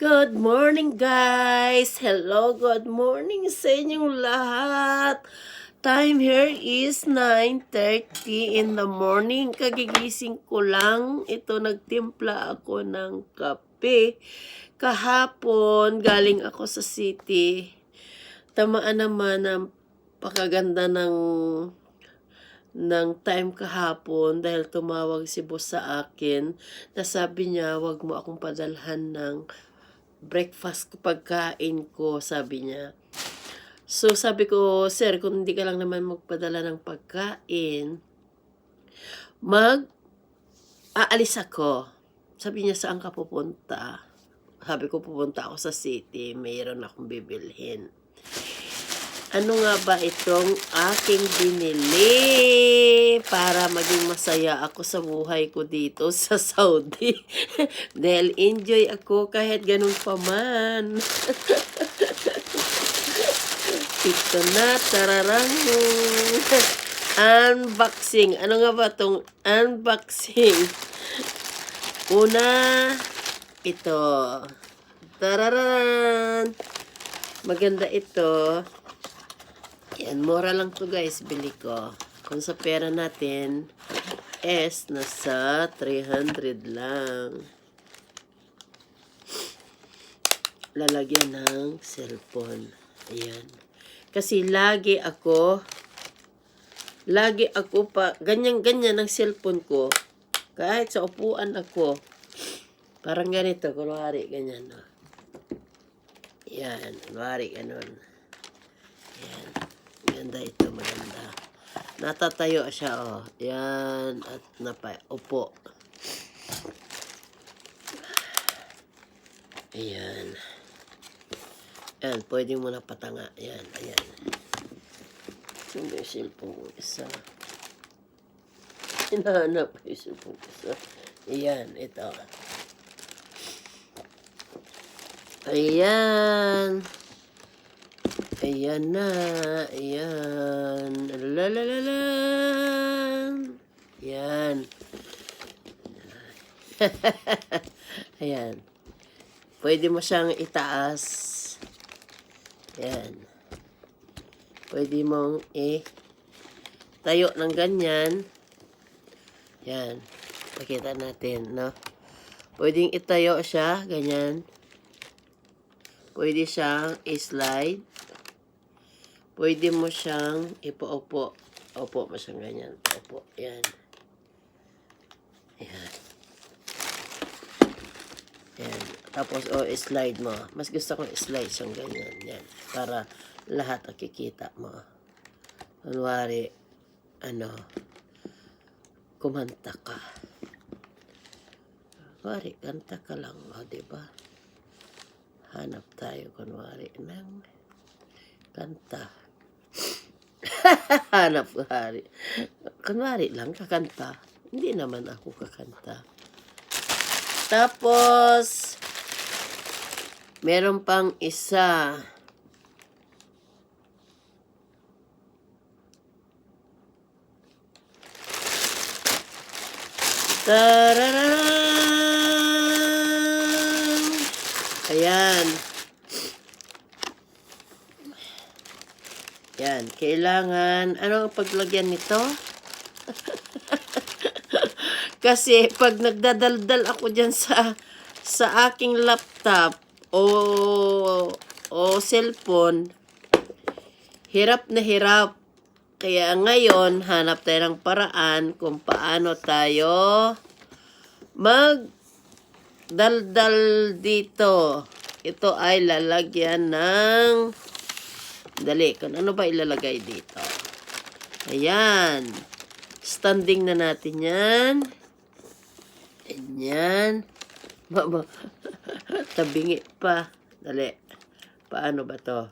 Good morning guys! Hello, good morning sa inyong lahat. Time here is 9:30 in the morning. Kagigising ko lang. Ito, nagtimpla ako ng kape. Kahapon, galing ako sa city. Tamaan naman ang pakaganda ng time kahapon dahil tumawag si boss sa akin na sabi niya, wag mo akong padalhan ng breakfast ko, pagkain ko, sabi niya. So sabi ko, sir, kung hindi ka lang naman magpadala ng pagkain, aalis ako. Sabi niya, saan ka pupunta? Sabi ko, pupunta ako sa city, mayroon akong bibilhin. Ano nga ba itong aking binili para maging masaya ako sa buhay ko dito sa Saudi? Dahil enjoy ako kahit ganun pa man. Ito na, tararang. Unboxing. Ano nga ba itong unboxing? Una, ito. Tararan. Maganda ito. Yan, mura lang to guys, bili ko. Kung sa pera natin, nasa 300 lang. Lalagyan ng cellphone. Ayan. Kasi lagi ako pa, ganyan-ganyan ang cellphone ko. Kahit sa upuan ako. Parang ganito, kunwari, ganyan. No? Yan, kunwari, ganun. Yan. Maganda ito, maganda. Natatayo siya, oh. Yan, at upo. Ayan. Yan, pwede mo na patanga. Yan, ayan. Saan ba yung cellphone ko isa? Hinahanap ko yung cellphone ko isa. Ayan, ito. Ayan. Ayan na. Ayan. Lalalala. Ayan. Ayan. Pwede mo siyang itaas. Ayan. Pwede mong tayo ng ganyan. Ayan. Pakita natin, no? Pwedeng itayo siya, ganyan. Pwede siyang i-slide. Pwede mo siyang ipaupo. Upo mo siyang ganyan. Upo. Yan. Yan. Yan. Tapos, slide mo. Mas gusto kong slide siyang ganyan. Yan. Para lahat nakikita mo. Kunwari, kumanta ka. Kunwari, kanta ka lang. O, diba? Hanap tayo, kunwari, ng kanta. Hanap ko hari. Kunwari lang, kakanta. Hindi naman ako kakanta. Tapos, meron pang isa. Tararan! Ayan. Yan, kailangan, ano ang paglagyan nito? Kasi pag nagdadaldal ako dyan sa aking laptop o cellphone, hirap na hirap. Kaya ngayon, hanap tayo ng paraan kung paano tayo magdaldal dito. Ito ay lalagyan ng dali, kung ano ba ilalagay dito. Ayan. Standing na natin yan. Ayan. Tabingi pa. Dali. Paano ba to?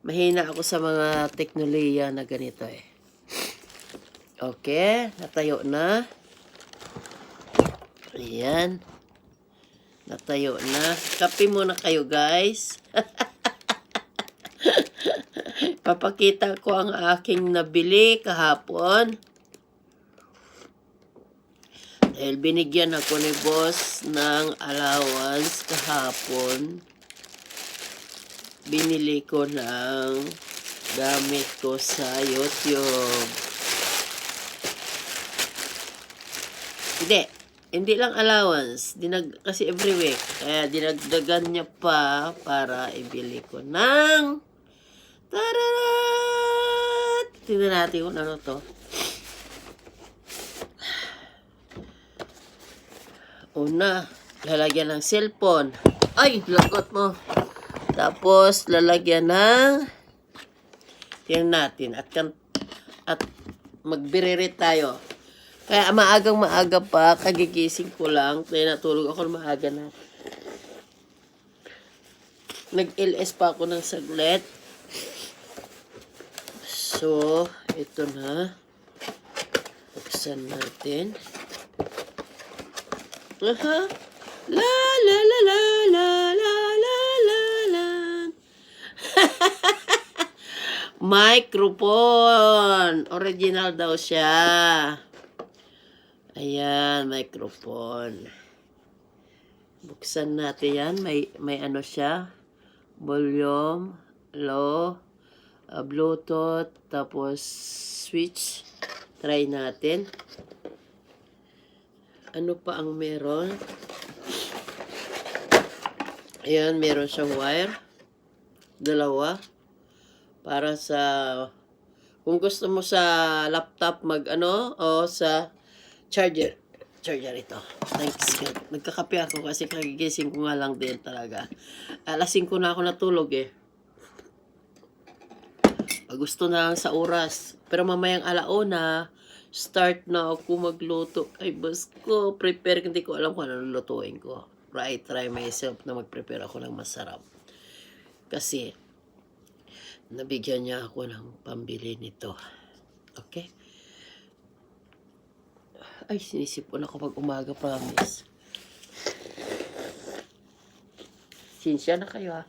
Mahina ako sa mga teknolohiya na ganito eh. Okay. Natayo na. Ayan. Natayo na. Kape muna kayo guys. Papakita ko ang aking nabili kahapon. Dahil binigyan ako ni boss ng allowance kahapon. Binili ko ng gamit ko sa YouTube. Hindi lang allowance. Kasi every week. Kaya dinagdagan niya pa para ibili ko ng tararat! Tingnan natin kung ano to. Una, lalagyan ng cellphone. Ay, lagot mo. Tapos, lalagyan ng tingnan natin. At magbiririt tayo. Kaya maaga pa, kagigising ko lang. Kaya natulog ako maaga na. Nag-LS pa ako ng saglit. So, ito na. Buksan natin. Aha. La la la la la la la la la. Microphone. Original daw siya. Ayan, microphone. Buksan natin yan. May ano siya. Volume, low, Bluetooth, tapos switch. Try natin. Ano pa ang meron? Ayan, meron siyang wire. Dalawa. Para sa, kung gusto mo sa laptop o sa charger. Charger ito. Thanks God. Nagkakape ako kasi kagigising ko nga lang din talaga. Alas 5 na ako natulog eh. Gusto na lang sa oras. Pero mamayang alauna, start na ako magluto. Ay, boss ko, prepare. Hindi ko alam kung ano lutuin ko. Try myself na mag-prepare ako ng masarap. Kasi, nabigyan niya ako ng pambili nito. Okay? Ay, sinisipon ako pag umaga, promise. Sinsya na kayo, ha?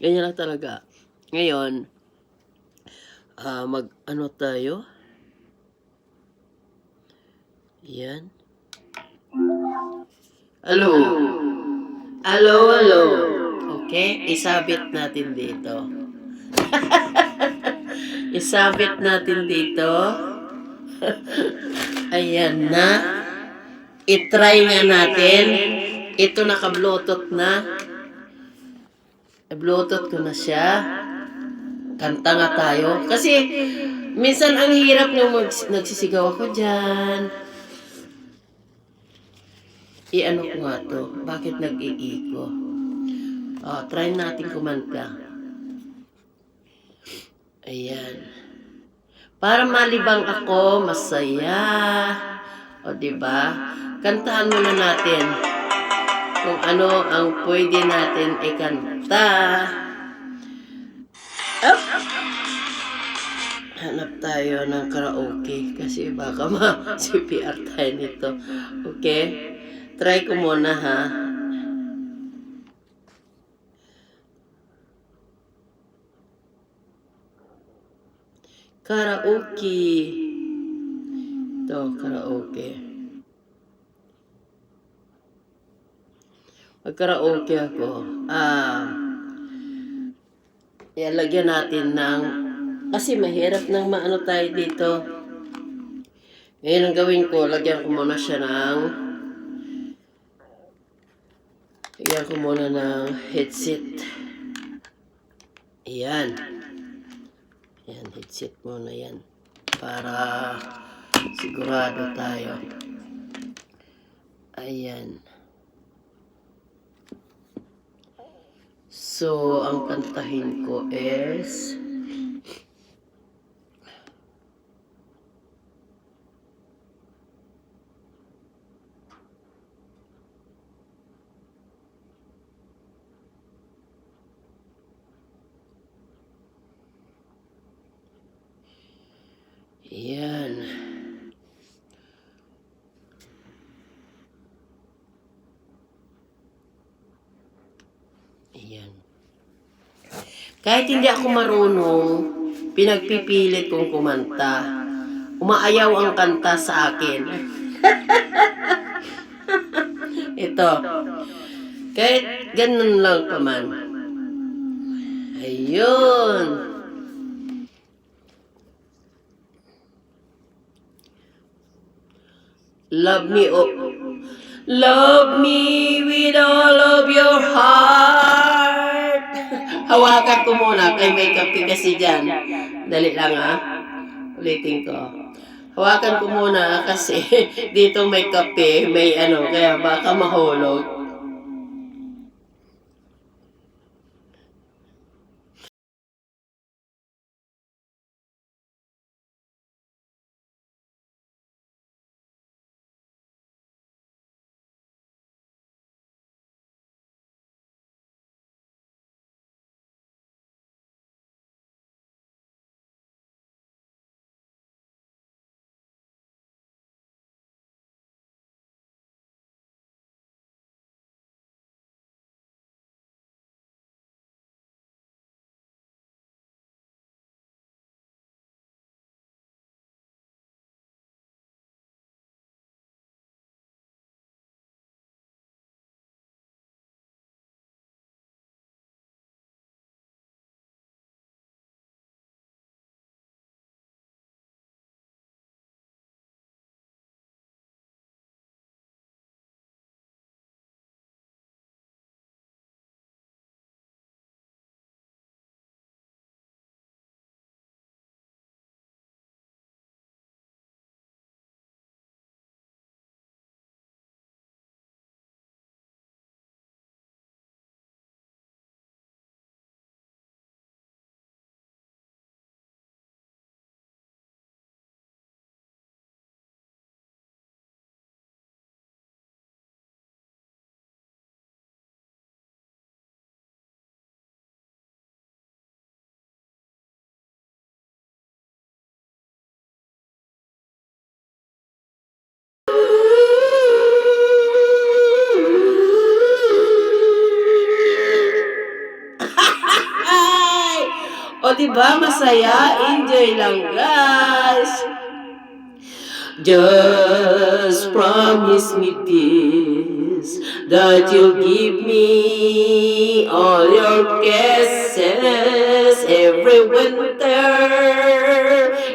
Ganyan lang talaga. Ngayon, mag-ano tayo? Yan. Hello. Okay, isabit natin dito. Isabit natin dito. Ayan na. I-try nga natin. Ito naka-bluetooth na. Bluetooth ko na siya. Kanta nga tayo. Kasi, minsan ang hirap nung nagsisigaw ako dyan. I-ano ko nga to? Bakit nag-iiko? Try natin kumanta. Ayan. Para malibang ako, masaya. O, diba? Kantahan muna natin kung ano ang pwede natin ikanta. Up! Hanap tayo ng karaoke kasi baka ma-CPR tayo nito. Okay? Try ko muna, ha? Karaoke. Ito, karaoke. Mag-karaoke ako. Lagyan natin ng, kasi mahirap nang maano tayo dito. Ngayon ang gawin ko, lagyan ko muna siya ng, headset. Ayan. Ayan, headset muna yan. Para sigurado tayo. Ayan. So, ang kantahin ko is yan. Ayan. Kahit hindi ako marunong, pinagpipilit kong kumanta. Umaayaw ang kanta sa akin. Ito. Kahit ganun lang pa man. Ayun. Love me with all of your heart. Hawakan ko muna kay may kape kasi dyan. Dali lang ulitin ko. Hawakan ko muna kasi dito may kape, may kaya baka mahulog. O diba masaya? Enjoy lang guys. Just promise me this, that you'll give me all your kisses every winter,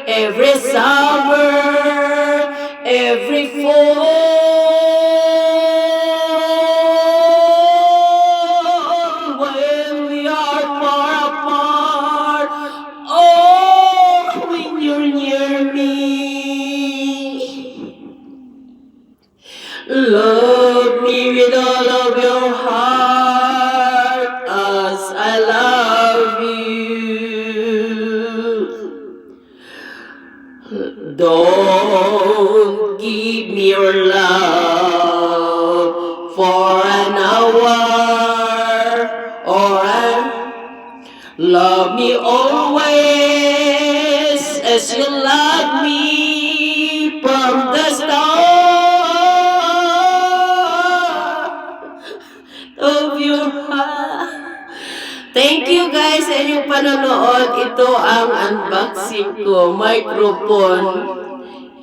every summer, every fall. When we are far apart, oh, when you're near me. Love me with all of your heart as I love you. Don't give me your love for an hour love me always as you love me from the start of your heart. Thank you guys sa inyong panonood. Ito ang unboxing ko, microphone.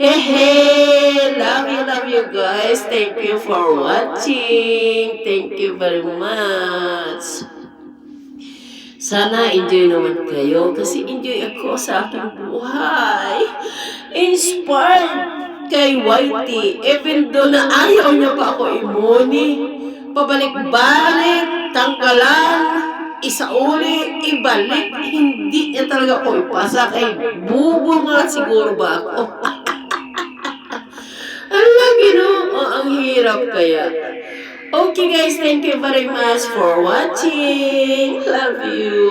Hey, love you guys. Thank you for watching. Thank you very much. Sana enjoy naman kayo kasi enjoy ako sa aking buhay. Inspired kay Whitey. Even though na ayaw niya pa ako imuni. Pabalik-balik, tangkalan, isauli, ibalik. Hindi niya talaga ako ipasa kay bubo nga siguro ba ako. Alam, Ginoo, ang hirap kaya. Okay guys, thank you very much for watching. Love you.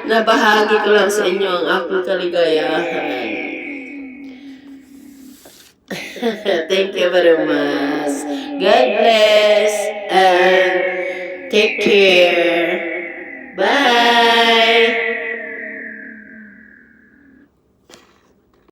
Nabahagi ko lang sa inyo ang aking kaligayahan. Thank you very much. God bless and take care.